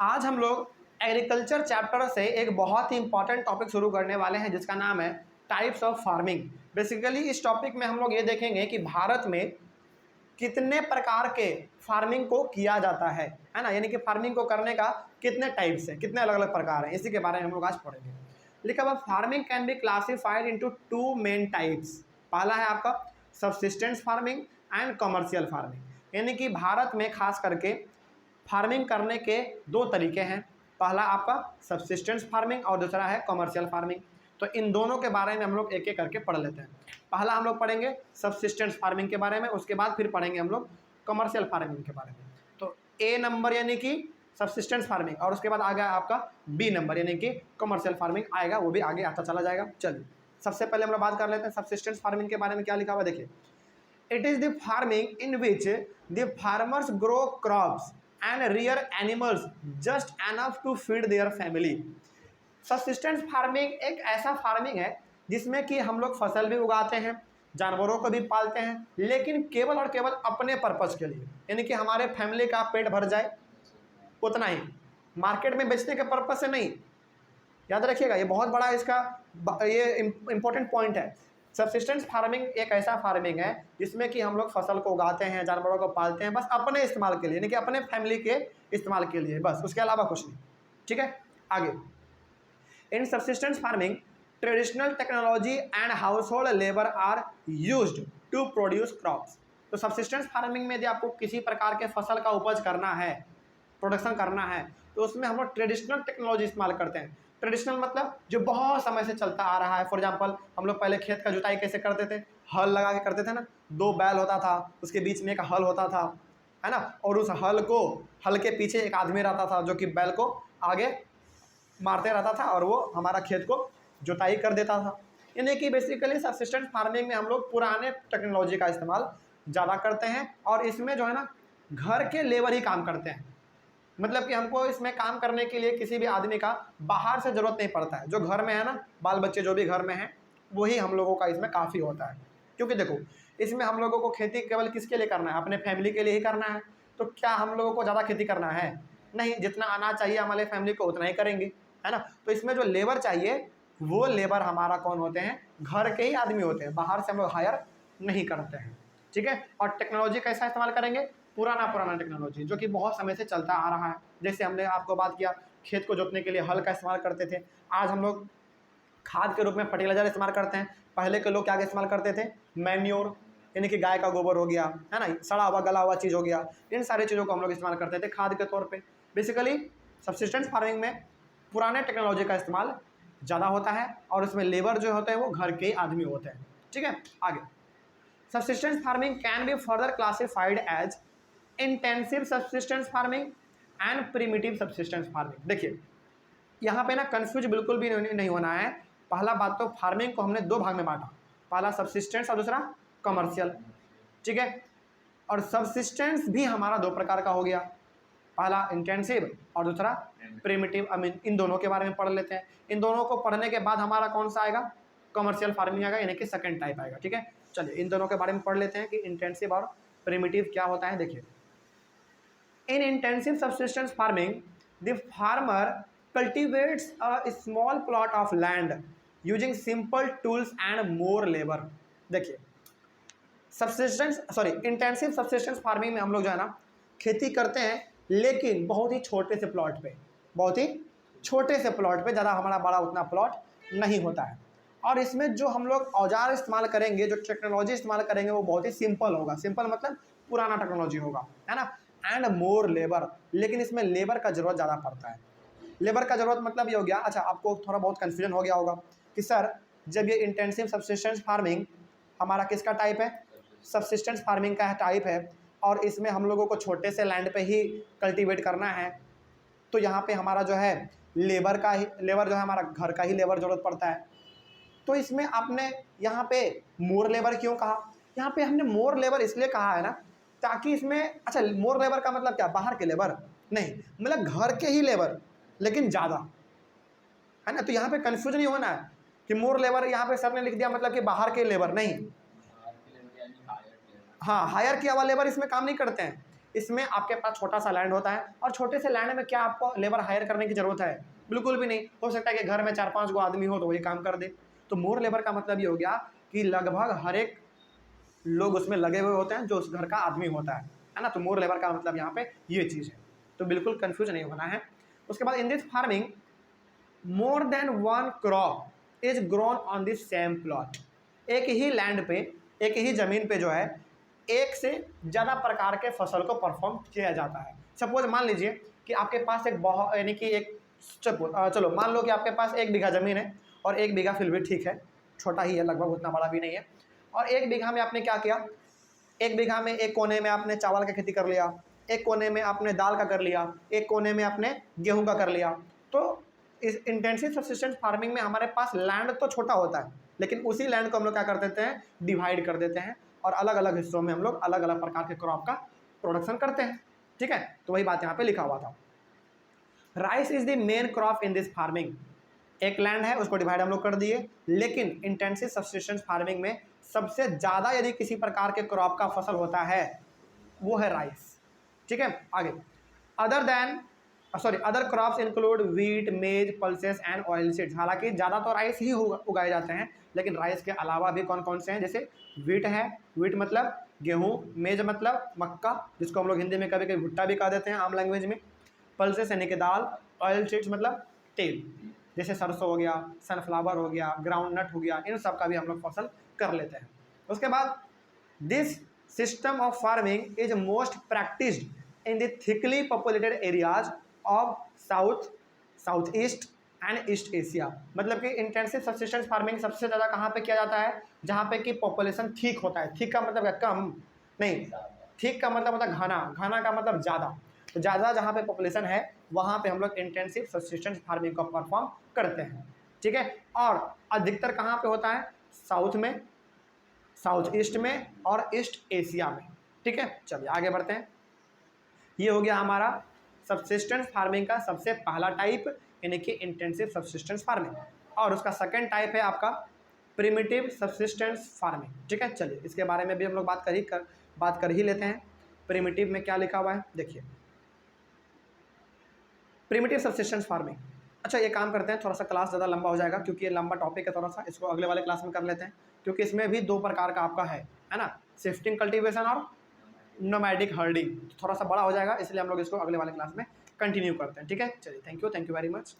आज हम लोग एग्रीकल्चर चैप्टर से एक बहुत ही इंपॉर्टेंट टॉपिक शुरू करने वाले हैं जिसका नाम है टाइप्स ऑफ फार्मिंग। बेसिकली इस टॉपिक में हम लोग ये देखेंगे कि भारत में कितने प्रकार के फार्मिंग को किया जाता है ना, यानी कि फार्मिंग को करने का कितने टाइप्स है, कितने अलग अलग प्रकार हैं, इसी के बारे में हम लोग आज पढ़ेंगे। लिखा हुआ farming can be classified into two main types. पहला है आपका subsistence farming and commercial farming, यानी कि भारत में खास करके फार्मिंग करने के दो तरीके हैं। पहला आपका सबसिस्टेंस फार्मिंग और दूसरा है कमर्शियल फार्मिंग। तो इन दोनों के बारे में हम लोग एक एक करके पढ़ लेते हैं। पहला हम लोग पढ़ेंगे सबसिस्टेंस फार्मिंग के बारे में, उसके बाद फिर पढ़ेंगे हम लोग कमर्शियल फार्मिंग के बारे में। तो ए नंबर यानी कि सबसिस्टेंस फार्मिंग और उसके बाद आ गया आपका बी नंबर यानी कि कमर्शियल फार्मिंग आएगा, वो भी आगे आता चला जाएगा। चलिए सबसे पहले हम लोग बात कर लेते हैं सबसिस्टेंस फार्मिंग के बारे में। क्या लिखा हुआ देखिए, it is the farming in which the farmers grow crops and rear animals just enough to feed their family. Subsistence farming एक ऐसा फार्मिंग है जिसमें कि हम लोग फसल भी उगाते हैं, जानवरों को भी पालते हैं, लेकिन केवल और केवल अपने पर्पज़ के लिए, यानी कि हमारे फैमिली का पेट भर जाए उतना ही, मार्केट में बेचने के पर्पज़ से नहीं। याद रखिएगा, ये बहुत बड़ा इसका ये इम्पोर्टेंट पॉइंट है। सबसिस्टेंस फार्मिंग एक ऐसा फार्मिंग है जिसमें कि हम लोग फसल को उगाते हैं, जानवरों को पालते हैं, बस अपने इस्तेमाल के लिए, यानी कि अपने फैमिली के इस्तेमाल के लिए, बस उसके अलावा कुछ नहीं। ठीक है, आगे। In subsistence farming traditional technology and household labour are used to produce crops. तो सबसिस्टेंस फार्मिंग में यदि आपको किसी प्रकार के फसल का उपज करना है, प्रोडक्शन करना है, तो उसमें हम लोग ट्रेडिशनल टेक्नोलॉजी इस्तेमाल करते हैं। ट्रेडिशनल मतलब जो बहुत समय से चलता आ रहा है। फॉर एग्जांपल हम लोग पहले खेत का जुताई कैसे करते थे, हल लगा के करते थे ना, दो बैल होता था, उसके बीच में एक हल होता था, है ना, और उस हल के पीछे एक आदमी रहता था जो कि बैल को आगे मारते रहता था और वो हमारा खेत को जुताई कर देता था। यानी कि बेसिकली सबसिस्टेंस फार्मिंग में हम लोग पुराने टेक्नोलॉजी का इस्तेमाल ज़्यादा करते हैं और इसमें जो है ना घर के लेबर ही काम करते हैं। मतलब कि हमको इसमें काम करने के लिए किसी भी आदमी का बाहर से ज़रूरत नहीं पड़ता है। जो घर में है ना, बाल बच्चे जो भी घर में हैं, वही हम लोगों का इसमें काफ़ी होता है। क्योंकि देखो, इसमें हम लोगों को खेती केवल किसके लिए करना है, अपने फैमिली के लिए ही करना है। तो क्या हम लोगों को ज़्यादा खेती करना है? नहीं, जितना आना चाहिए हमारे फैमिली को उतना ही करेंगे, है ना। तो इसमें जो लेबर चाहिए वो लेबर हमारा कौन होते हैं, घर के ही आदमी होते हैं, बाहर से हम लोग हायर नहीं करते हैं। ठीक है, और टेक्नोलॉजी कैसा इस्तेमाल करेंगे, पुराना टेक्नोलॉजी जो कि बहुत समय से चलता आ रहा है। जैसे हमने आपको बात किया, खेत को जोतने के लिए हल का इस्तेमाल करते थे, आज हम लोग खाद के रूप में फर्टिलाइजर इस्तेमाल करते हैं। पहले के लोग क्या इस्तेमाल करते थे, मैन्योर, यानी कि गाय का गोबर हो गया, है ना, सड़ा हुआ गला हुआ चीज़ हो गया, इन सारी चीज़ों को हम लोग इस्तेमाल करते थे खाद के तौर पर। बेसिकली सबसिस्टेंस फार्मिंग में पुराने टेक्नोलॉजी का इस्तेमाल ज़्यादा होता है और उसमें लेबर जो होते हैं वो घर के ही आदमी होते हैं। ठीक है, आगे। Subsistence farming can be further classified as intensive subsistence farming and primitive subsistence farming. देखिए यहाँ पे ना कंफ्यूज बिल्कुल भी नहीं होना है। पहला बात तो फार्मिंग को हमने दो भाग में बांटा, पहला सबसिस्टेंस और दूसरा कमर्शियल। ठीक है, और सबसिस्टेंस भी हमारा दो प्रकार का हो गया, पहला इंटेंसिव और दूसरा प्रिमिटिव। इन दोनों के बारे में पढ़ लेते हैं। इन दोनों को पढ़ने के बाद हमारा कौन सा आएगा, कमर्शियल फार्मिंग आएगा, यानी कि सेकंड टाइप आएगा। ठीक है, चलिए इन दोनों के बारे में पढ़ लेते हैं कि इंटेंसिव और प्रिमिटिव क्या होता है। देखिए, in intensive subsistence farming the farmer cultivates a small plot of land using simple tools and more labour. देखिए इंटेंसिव सबसिस्टेंस फार्मिंग में हम लोग जो है ना खेती करते हैं, लेकिन बहुत ही छोटे से प्लॉट पे, बहुत ही छोटे से प्लॉट पे, ज़्यादा हमारा बड़ा उतना प्लॉट नहीं होता है। और इसमें जो हम लोग औजार इस्तेमाल करेंगे, जो टेक्नोलॉजी इस्तेमाल करेंगे, वो बहुत ही सिंपल होगा। सिंपल मतलब पुराना टेक्नोलॉजी होगा, है ना, एंड मोर लेबर। लेकिन इसमें लेबर का ज़रूरत ज़्यादा पड़ता है। लेबर का ज़रूरत मतलब ये हो गया, अच्छा आपको थोड़ा बहुत कन्फ्यूजन हो गया होगा कि सर जब ये इंटेंसिव सबसिस्टेंस फार्मिंग हमारा किसका टाइप है, सबसिस्टेंस फार्मिंग का टाइप है, और इसमें हम लोगों को छोटे से लैंड पे ही कल्टीवेट करना है, तो यहाँ पे हमारा जो है लेबर जो है हमारा घर का ही लेबर ज़रूरत पड़ता है। तो इसमें आपने यहाँ पे मोर लेबर क्यों कहा, यहाँ पे हमने मोर लेबर इसलिए कहा है ना ताकि इसमें, अच्छा मोर लेबर का मतलब क्या, बाहर के लेबर नहीं, मतलब घर के ही लेबर लेकिन ज़्यादा, है ना। तो यहाँ पे कन्फ्यूज नहीं होना है कि मोर लेबर यहाँ पे सर ने लिख दिया मतलब कि बाहर के लेबर नहीं, हाँ हायर किया हुआ लेबर इसमें काम नहीं करते हैं। इसमें आपके पास छोटा सा लैंड होता है और छोटे से लैंड में क्या आपको लेबर हायर करने की जरूरत है? बिल्कुल भी नहीं। हो सकता है कि घर में 4-5 गो आदमी हो तो वही काम कर दे। तो मोर लेबर का मतलब ये हो गया कि लगभग हर एक लोग उसमें लगे हुए होते हैं जो उस घर का आदमी होता है ना। तो मोर लेबर का मतलब यहाँ पे ये चीज़ है, तो बिल्कुल कंफ्यूज नहीं होना है। उसके बाद in this farming more than one crop is grown on this same plot. एक ही लैंड पे, एक ही जमीन पे जो है एक से ज़्यादा प्रकार के फसल को परफॉर्म किया जाता है। सपोज मान लीजिए कि आपके पास एक बहुत यानी कि एक चलो मान लो कि आपके पास 1 बीघा ज़मीन है और 1 बीघा फिर भी ठीक है, छोटा ही है, लगभग उतना बड़ा भी नहीं है। और 1 बीघा में आपने क्या किया, 1 बीघा में एक कोने में आपने चावल की खेती कर लिया, एक कोने में आपने दाल का कर लिया, एक कोने में आपने गेहूं का कर लिया। तो इस इंटेंसिव सब्सिस्टेंस फार्मिंग में हमारे पास लैंड तो छोटा होता है, लेकिन उसी लैंड को हम लोग क्या कर देते हैं, डिवाइड कर देते हैं और अलग अलग हिस्सों में हम लोग अलग अलग प्रकार के क्रॉप का प्रोडक्शन करते हैं। ठीक है, तो वही बात यहाँ पे लिखा हुआ था। Rice is the main crop in this farming. एक लैंड है उसको डिवाइड हम लोग कर दिए, लेकिन इंटेंसिव सब्सिस्टेंस फार्मिंग में सबसे ज़्यादा यदि किसी प्रकार के क्रॉप का फसल होता है वो है राइस। ठीक है, आगे अदर क्रॉप्स इंक्लूड वीट, मेज, पल्सेस एंड ऑयल सीड्स। हालांकि ज़्यादा तो राइस ही उगाए जाते हैं, लेकिन राइस के अलावा भी कौन कौन से हैं, जैसे वीट है, वीट मतलब गेहूँ, मेज मतलब मक्का जिसको हम लोग हिंदी में कभी कभी भुट्टा भी कह देते हैं आम लैंग्वेज में, पल्सेस यानी कि दाल, ऑयल सीड्स मतलब तेल, जैसे सरसों हो गया, सनफ्लावर हो गया, ग्राउंड नट हो गया, इन सब का भी हम लोग फसल कर लेते हैं। उसके बाद this system of farming is most practised in the thickly populated areas of south east and east Asia. मतलब कि इंटेंसिव सब्सिस्टेंस फार्मिंग सबसे ज़्यादा कहाँ पे किया जाता है, जहाँ पे कि पॉपुलेशन ठीक होता है। ठीक का मतलब है कम नहीं, ठीक का मतलब होता है घना, घना का मतलब ज़्यादा। तो ज़्यादा जहाँ पे पॉपुलेशन है वहाँ पे हम लोग इंटेंसिव सब्सिस्टेंस फार्मिंग को परफॉर्म करते हैं। ठीक है, और अधिकतर कहाँ पे होता है, साउथ में, साउथ ईस्ट में और ईस्ट एशिया में। ठीक है, चलिए आगे बढ़ते हैं। ये हो गया हमारा सब्सिस्टेंस फार्मिंग का सबसे पहला टाइप, यानी कि इंटेंसिव सब्सिस्टेंस फार्मिंग। और उसका सेकंड टाइप है आपका प्रिमिटिव सब्सिस्टेंस फार्मिंग। ठीक है, चलिए इसके बारे में भी हम लोग बात कर ही लेते हैं। प्रिमिटिव में क्या लिखा हुआ है देखिए, प्रिमिटिव सब्सिस्टेंस फार्मिंग। अच्छा ये काम करते हैं, थोड़ा सा क्लास ज़्यादा लंबा हो जाएगा क्योंकि ये लंबा टॉपिक है थोड़ा सा, इसको अगले वाले क्लास में कर लेते हैं, क्योंकि इसमें भी 2 प्रकार का आपका है ना, शिफ्टिंग कल्टीवेशन और नोमैडिक हर्डिंग। थोड़ा सा बड़ा हो जाएगा, इसलिए हम लोग इसको अगले वाले क्लास में कंटिन्यू करते हैं। ठीक है, चलिए थैंक यू वेरी मच।